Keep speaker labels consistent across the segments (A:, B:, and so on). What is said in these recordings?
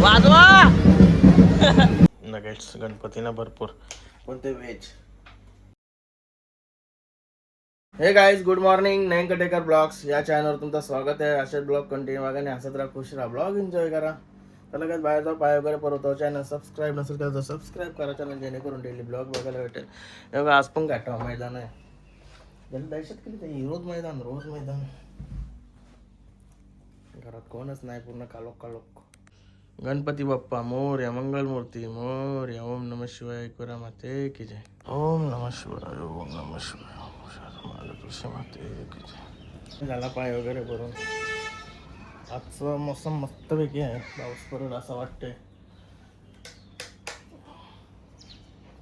A: वाजवा नगेट्स गणपतीना भरपूर पण ते व्हेज. हे गाईज गुड मॉर्निंग. नयन कटेकर ब्लॉग्स या चॅनलवर तुमचं स्वागत आहे. असे ब्लॉग कंटिन्यू बघा आणि हसत राहा, खुश राहा, ब्लॉग एन्जॉय करा. त्याला काय बाहेर जाऊ पाय वगैरे परवतो. चॅनल सबस्क्राईब नसेल तर सबस्क्राईब करा चॅनल, जेणेकरून डेली ब्लॉग बघायला भेटेल. बघा आज पण गाठा मैदान आहे. त्याला दहशत केली तर रोज मैदान. घरात कोणच नाही, पूर्ण कालोख. गणपती बाप्पा मोरया, मंगलमूर्ती मोरया. ओम नमः शिवाय. ऐकूरा माते की जय. ओम नमः शिवाय. ओम नमः शिवाय. माते की जय. झाला पाय वगैरे भरून. आजचं मोसम मस्तपैकी आहे, पाऊस पडेल असं वाटतंय.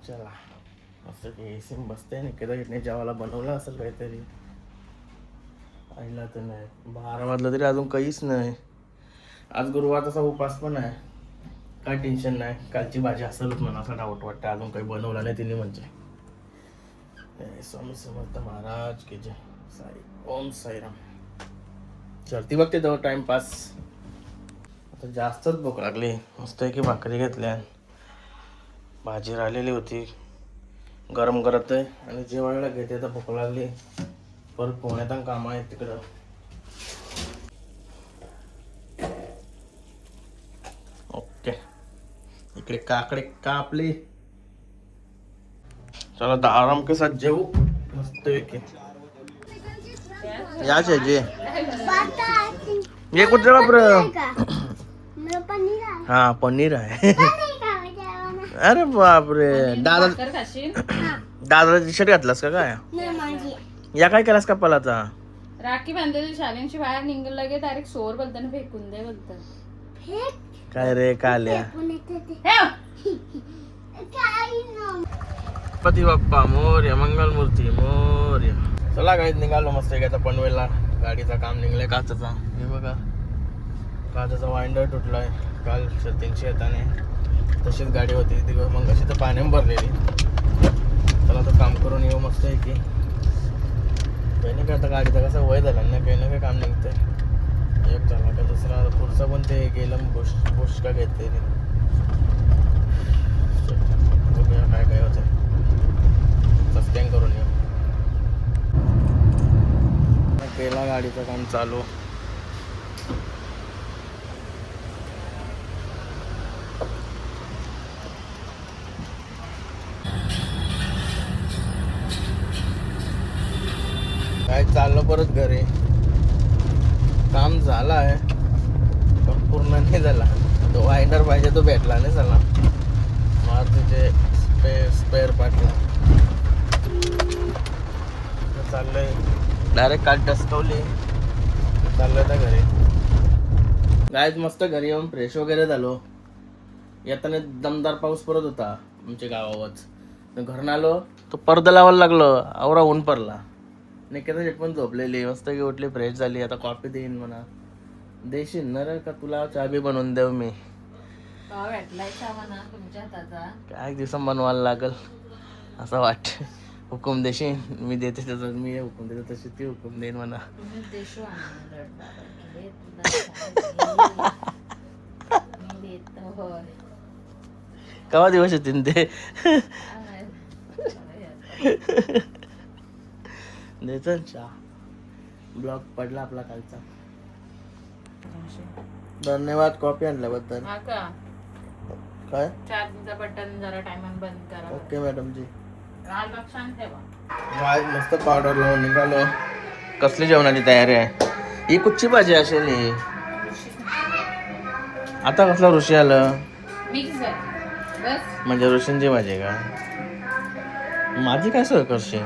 A: चला मस्त की एसी बसते आणि कधी जेवायला बनवलं असेल काहीतरी. आईला तर नाही 12 वाजलं तरी अजून काहीच नाही. आज गुरुवार तसा उपास पण आहे, काय टेन्शन नाही. कालची भाजी असेलच म्हणून असं डाऊट वाटतं. अजून काही बनवलं नाही तिने म्हणजे. स्वामी समर्थ महाराज की जय. साई ओम साईराम. चलती बघते तेव्हा टाइमपास. आता जास्तच भूक लागली. मस्त आहे की भाकरी घेतल्या, भाजी राहिलेली होती गरम करत आहे आणि जेवायला घेते. तर भूक लागली. परत पुण्यात काम आहे तिकडं. ओके इकडे काकडे कापली. चला आता आराम के साथ जेवू मस्त पैकी. याच आहे जे ये कुठे बापर. हा पनीर आहे. अरे बापरे. दादा टी शर्ट घातलास का काय? या काय केलास का पलाचा?
B: राखी बांधायची शाळेंची बाहेर निघून लगे डायरेक्ट सोर बोलताना फेकून दे बोलतात.
A: काय रे काल्या. गणपती बाप्पा मोरया, मंगलमूर्ती मोरया. चला गाईत निघालो मस्त घ्यायचा पनवेलला. गाडीचं काम निघलंय काचाचा. हे बघा काचाचा वाइंडर तुटलाय. काल 300 येताने तशीच गाडी होती ती, मग अशी तर पाण्याने भरलेली. चला तर काम करून येऊ मस्त आहे की. काही नाही का आता गाडीचा कसं वय झालं ना, काही ना काही काम निघतंय. एक झाला का दुसरा पुढचं पण ते गेलं बुश का घेते. बघूया काय होतं. सस्टेन करून येऊ. केला गाडीचं काम चालू. काय चाललं परत घरी. काम झालं आहे पण पूर्ण नाही झाला. तो वाइंडर पाहिजे तो भेटला नाही झाला. मारुतीचे स्पेअर पार्टला चाललंय. डायरेक्ट काल डस्कवली चाललंय त्या घरी. गायच मस्त घरी येऊन फ्रेश वगैरे झालो. येताना दमदार पाऊस पडत होता आमच्या गावावरच. घरून आलो तो पडदा लावायला लागलो. आवरा ऊन पडला. निकेता शेट पण झोपलेली. मस्त की उठली फ्रेश झाली. आता कॉफी देईन म्हणा. देशील ना रे का तुला चहा बी बनवून देऊ मी? काय दिवसा बनवायला लागल असं वाटत. हुकूम देशील मी देते तसं. मी हुकूम देते तशी ती हुकूम देईन म्हणा. केव्हा दिवस येतील ते देतो चहा. ब्लॉग पडला आपला कालचा. धन्यवाद कॉफी आणल्याबद्दल. काय
B: चार्जिंगचा बटन जरा टाइमर बंद करा.
A: ओके मॅडम जी.
B: लक्षात ठेवा.
A: काय मस्त पावडर लावून निघालो. कसली जेवणाची तयारी आहे? ही कुठची भाजी असेल ही? आता कसला ऋषी आलं?
B: मिक्स बस
A: म्हणजे ऋषींची भाजी का? माझी काय सोय करशील?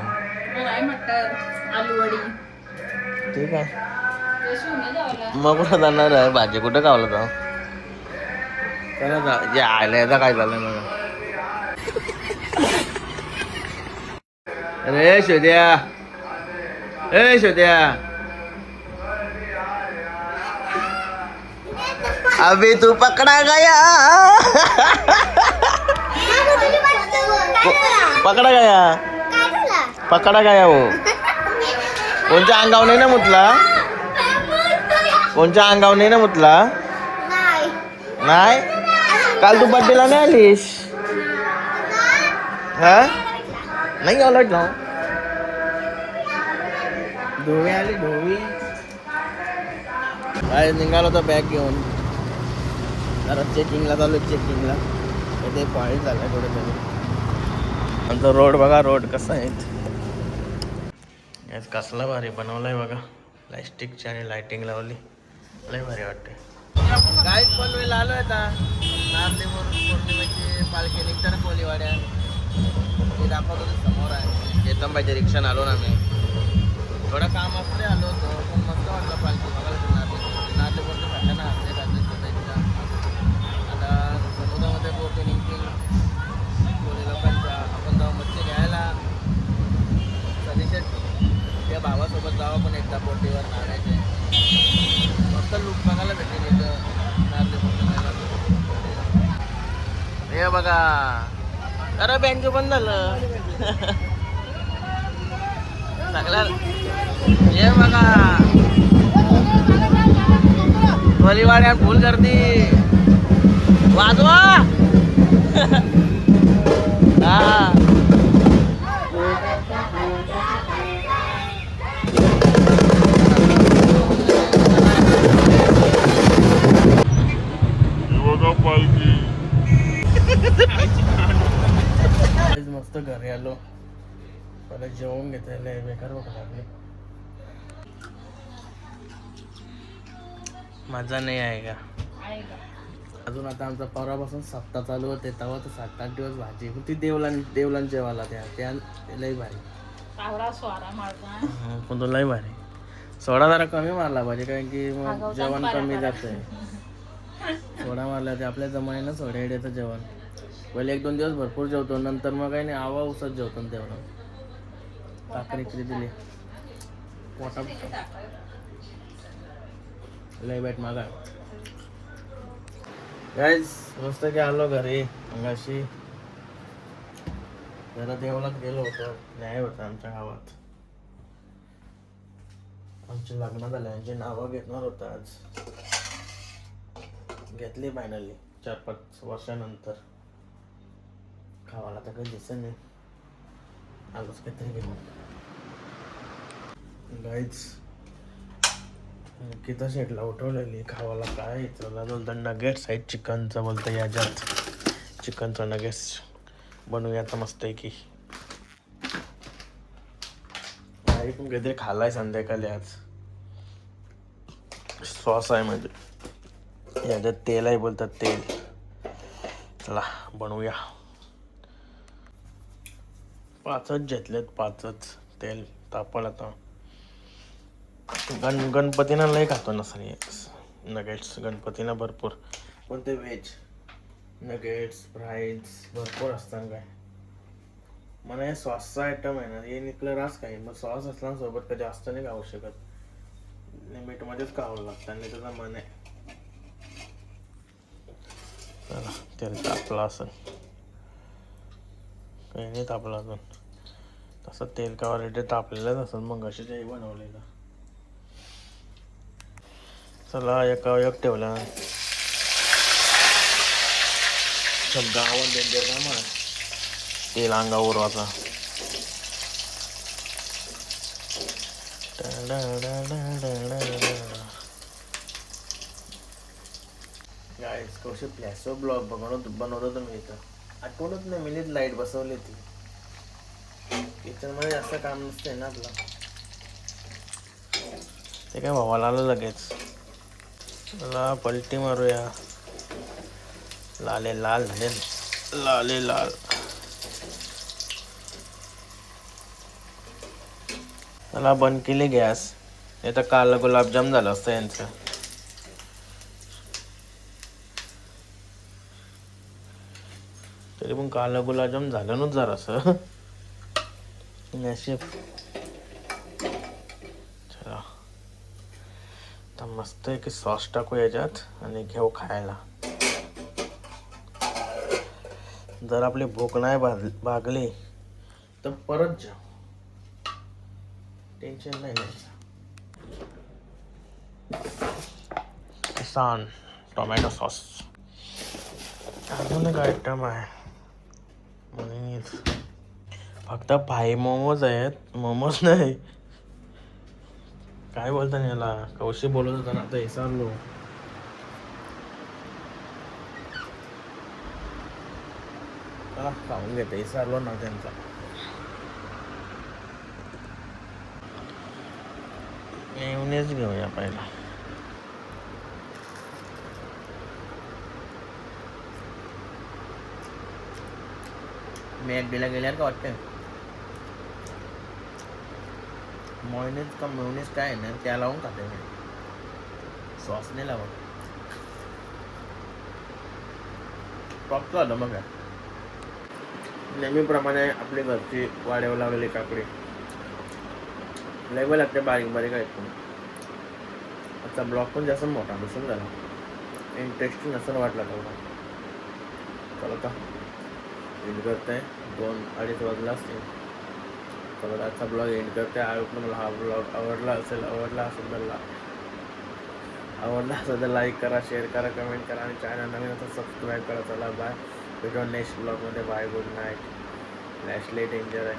B: मटर आलू वडी
A: ठीक आहे. मग कुठं जाणार आहे? भाजी कुठं गावला जाऊ? त्याला जे आयला याचा काय झालं मला. अरे शोध्या अभी तू पकड़ा गया. पकडा गया वो. कोणच्या अंगावर नाही ना मुतला? कोणच्या अंगावर नाही ना मुतला? नाही काल तू बर्थडेला नाही आलीस हा नाही अलर्ट ना धोवी आली धोवी काय निघालो तर बॅग घेऊन जरा चेकिंगला चालू चेकिंगला ते पॉईंट झालं कुठेतरी आमचा रोड बघा रोड कसा आहे याच कसला भारी बनवलाय बघा प्लॅस्टिकची आणि लाइटिंग लावली लय भारी वाटते गाईड पनवेलला आलो आता नारळीवरून पौर्णिमेची पालखी निघते ना कोलीवाड्या ते दाखवत होते समोर आहे चेतनबाईच्या रिक्षाने आलो ना मी थोडं काम असले आलो होतो पण मस्त वाटलं पालखी बघायला नारळीवरून फाटलं ना ते रात्रीच्या आता समुद्रामध्ये बोटी निघतील कोली लोकांच्या आपण जाऊ मच्छी घ्यायला सदिशेट त्या भावासोबत जावं पण एकदा बोटीवर नारायचे मस्त लूक बघायला भेटेल इथं नारळी पौर्णिमेला हे बघा अरे बँक बंद झालं सगळ्या हे बघा कोलीवाड्यात फुल गर्दी वाजवा हा मस्त घरी आलो परत जेवून घेतलेलं बेकार बघ लागले मजा नाही आहे का अजून आता आमचा परवापासून सप्ताह चालू होते तेव्हा तर 7-8 दिवस भाजी ती देवलां जेवायला त्या लई भारी पण तो लई भारी सोडा जरा कमी मारला पाहिजे कारण की मग जेवण कमी जातंय सोडा मारला ते आपल्या जमान्यानं सोड्या येड्याचं जेवण पहिले 1-2 दिवस भरपूर जेवतो नंतर मग काही नाही आवा उसत जेवतो तेवढं काकरी दिली पोटा लय बॅट मागा गाईज मस्त की आलो घरी अंगाशी जरा देवलात गेलो होतो न्याय होता आमच्या गावात आमचे लग्न झाल्यांची नावं घेणार होतं आज घेतली फायनली 4-5 वर्षानंतर खावाला तर काही दिसत नाही आलोच काहीतरी घेऊन गाईच किती शेटला उठवलेली खावाला काय चला बोलतं नगेट्स आहेत चिकनचं बोलतं याच्यात चिकनचं नगेट्स बनवूया आता मस्त आहे की आई पण काहीतरी खाल्लाय संध्याकाळी आज सॉस आहे म्हणजे याच्यात तेल आहे बोलतात तेल चला बनवूया 5च घेतलेत 5च तेल तापल आता गणपतीनं लय खातो ना सर नगेट्स गणपतीनं भरपूर पण ते व्हेज नगेट्स फ्राईज भरपूर असतात काय मला हे सॉसचा आयटम आहे ना हे निघलं रास काही मग सॉस असला सोबत का जास्त नाही खाऊ शकत लिमिटमध्येच खावं लागतं आणि त्याचा मन आहे चला तेल तापलं असं काही नाही तापलं अजून तसं तेल का ऑलरेडी तापलेलंच असेल मग अशी काही बनवलेलं चला एक ठेवला गावात डेंजर काम आहे तेल अंगावर आता गाईस कसे फ्लॅशो ब्लॉग बनवतो तुम्ही इथं आठवडत नाही मिनिट लाईट बसवली ती किचनमध्ये जास्त काम नसते ना आपलं ते काय भावाला आलं लगेच मला पलटी मारूया लाले लाल झाले लाले लाल मला बंद केली गॅस नाही तर काल गुलाबजाम झालं असतं यांचं तरी पण काल गुलाबजाम झालं नच जरासं नशीब चला आता मस्त आहे की सॉस टाकू याच्यात आणि घेऊ खायला जर आपली भूक नाही भागली तर परत जा टेन्शन नाही घ्यायचं किसान टोमॅटो सॉस अजून एक आयटम आहे मनीस. फक्त पाय मोमोज आहेत, मोमोज नाही. काय बोलता ना याला, कौशी बोलत होता ना, आता विसरलो. चला खाऊन घेते, विसरलो ना त्यांचा. मेयोनेज घेऊया पहिला. मॅकडीला गेल्यावर का वाटतं मॉयनेज का मेयोनेज काय आहे ना त्या लावून खाते मी, सॉस नाही लावत. फक्त आलं मग काय नेहमीप्रमाणे आपली घरची वाढावं लागलेली काकडी लेवल लागते, बारीक बारीक आहेत. पण आजचा ब्लॉग पण जास्त मोठा दिसून झाला, इंटरेस्टिंग असं वाटला तेवढा. चला का एंड करत आहे, 2-2:30 वाजला असतील. चला आजचा ब्लॉग एंड करते. मला हा ब्लॉग आवडला असेल तर लाईक करा, शेअर करा, कमेंट करा आणि चॅनल नवीन असेल सबस्क्राईब करा. चला बाय, भेटूया नेक्स्ट ब्लॉगमध्ये. Bye, good night. लॅश लेट डेंजर आहे.